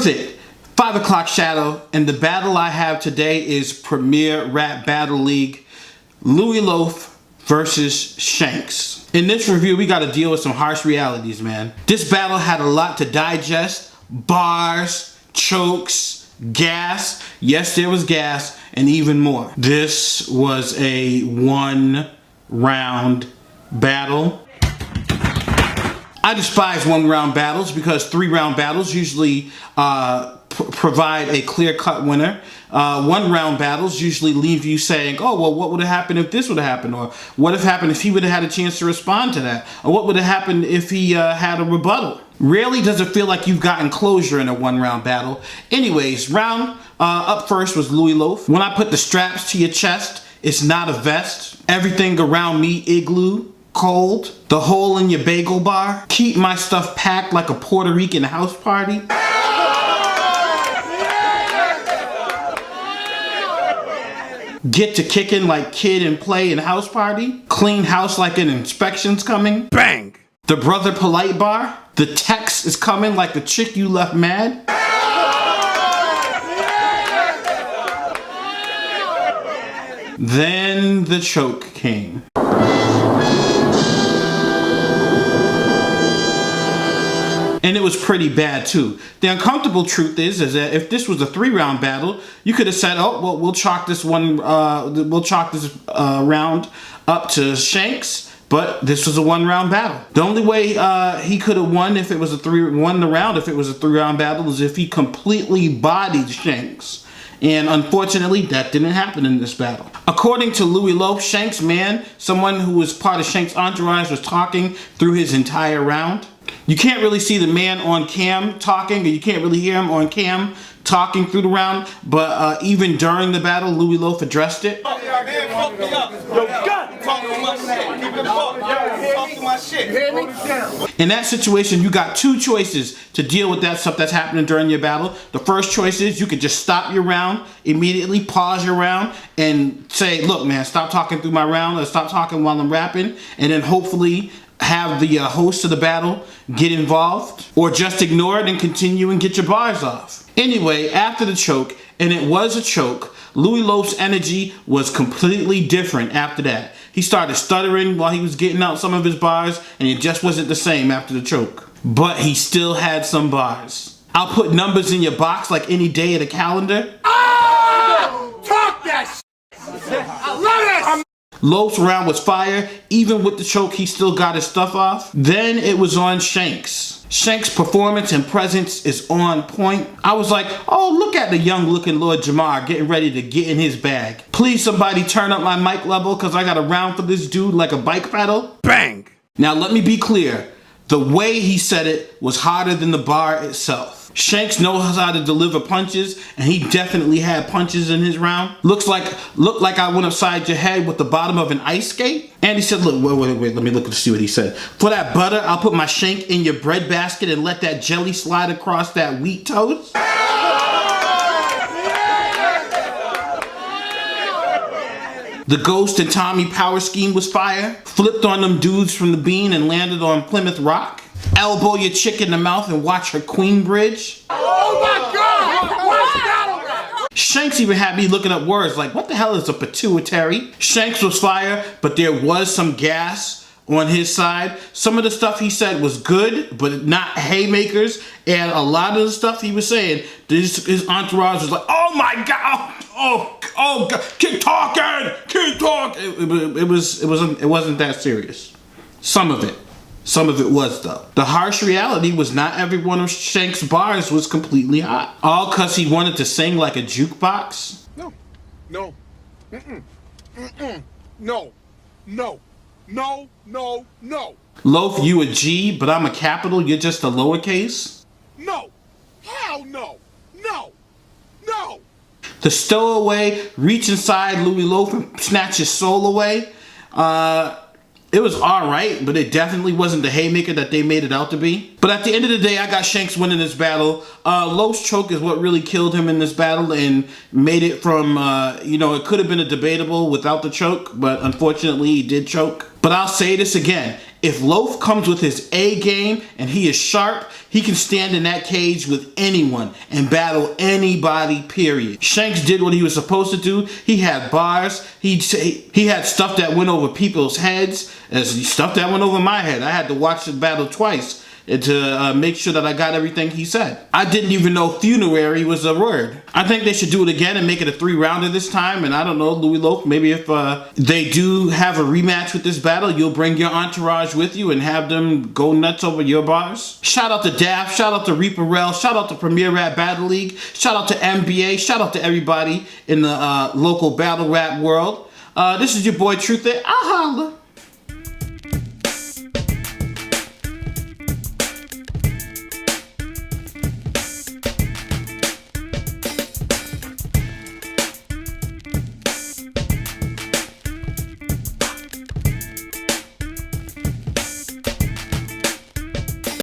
Truthit, 5 o'clock shadow, and the battle I have today is Premier Rap Battle League, Louie Loaf versus Shanks. In this review, we gotta deal with some harsh realities, man. This battle had a lot to digest: bars, chokes, gas. Yes, there was gas, and even more. This was a 1-round battle. I despise 1-round battles because 3-round battles usually provide a clear-cut winner. 1-round battles usually leave you saying, oh, well, what would have happened if this would have happened? Or what if happened if he would have had a chance to respond to that? Or what would have happened if he had a rebuttal? Rarely does it feel like you've gotten closure in a 1-round battle. Anyways, round up first was Louie Loaf. When I put the straps to your chest, it's not a vest. Everything around me igloo. Cold, the hole in your bagel bar, keep my stuff packed like a Puerto Rican house party. Get to kicking like kid and play and house party. Clean house like an inspection's coming. Bang! The brother polite bar. The text is coming like the chick you left mad. Then the choke came. And it was pretty bad too. The uncomfortable truth is that if this was a 3-round battle, you could have said, "Oh, well, we'll chalk this round up to Shanks." But this was a 1-round battle. The only way he could have won if it was a 3-round battle is if he completely bodied Shanks. And unfortunately, that didn't happen in this battle. According to Louie Loaf, Shanks' man, someone who was part of Shanks' entourage, was talking through his entire round. You can't really see the man on cam talking, or you can't really hear him on cam talking through the round, but even during the battle, Louie Loaf addressed it. In that situation, you got 2 choices to deal with that stuff that's happening during your battle. The first choice is you could just stop your round, immediately pause your round, and say, look, man, stop talking through my round, or stop talking while I'm rapping, and then hopefully have the host of the battle get involved, or just ignore it and continue and get your bars off. Anyway, after the choke, and it was a choke, Louie Loaf's energy was completely different after that. He started stuttering while he was getting out some of his bars, and it just wasn't the same after the choke. But he still had some bars. I'll put numbers in your box like any day of the calendar. Oh! Talk that shit! I love it! Loaf's round was fire. Even with the choke, he still got his stuff off. Then it was on Shanks. Shanks' performance and presence is on point. I was like, oh, look at the young looking Lord Jamar getting ready to get in his bag. Please somebody turn up my mic level because I got a round for this dude like a bike pedal. Bang! Now let me be clear. The way he said it was harder than the bar itself. Shanks knows how to deliver punches, and he definitely had punches in his round. Looked like I went upside your head with the bottom of an ice skate. And he said, look, wait, let me look to see what he said. For that butter, I'll put my shank in your bread basket and let that jelly slide across that wheat toast. The Ghost and Tommy power scheme was fire. Flipped on them dudes from the bean and landed on Plymouth Rock. Elbow your chick in the mouth and watch her queen bridge. Oh my God! What's that? Shanks even had me looking up words like, what the hell is a pituitary? Shanks was fire, but there was some gas on his side. Some of the stuff he said was good, but not haymakers. And a lot of the stuff he was saying, his entourage was like, oh my God, oh God, keep talking. It wasn't that serious. Some of it was though. The harsh reality was not every one of Shanks' bars was completely hot. All cause he wanted to sing like a jukebox. No. Loaf, you a G, but I'm a capital, you're just a lowercase? No. Hell no. No. The stowaway, reach inside Louie Loaf and snatch his soul away. It was alright, but it definitely wasn't the haymaker that they made it out to be. But at the end of the day, I got Shanks winning this battle. Loaf's choke is what really killed him in this battle and made it from, it could have been a debatable without the choke, but unfortunately he did choke. But I'll say this again. If Loaf comes with his A game and he is sharp, he can stand in that cage with anyone and battle anybody, period. Shanks did what he was supposed to do. He had bars. He had stuff that went over people's heads, and stuff that went over my head. I had to watch the battle twice to make sure that I got everything he said. I didn't even know Funuery was a word. I think they should do it again and make it a 3-rounder this time. And I don't know, Louie Loaf, maybe if they do have a rematch with this battle, you'll bring your entourage with you and have them go nuts over your bars. Shout out to Daft, shout out to Reaper Rel, shout out to Premier Rap Battle League, shout out to NBA, shout out to everybody in the local battle rap world. This is your boy Truthit. I'll holla.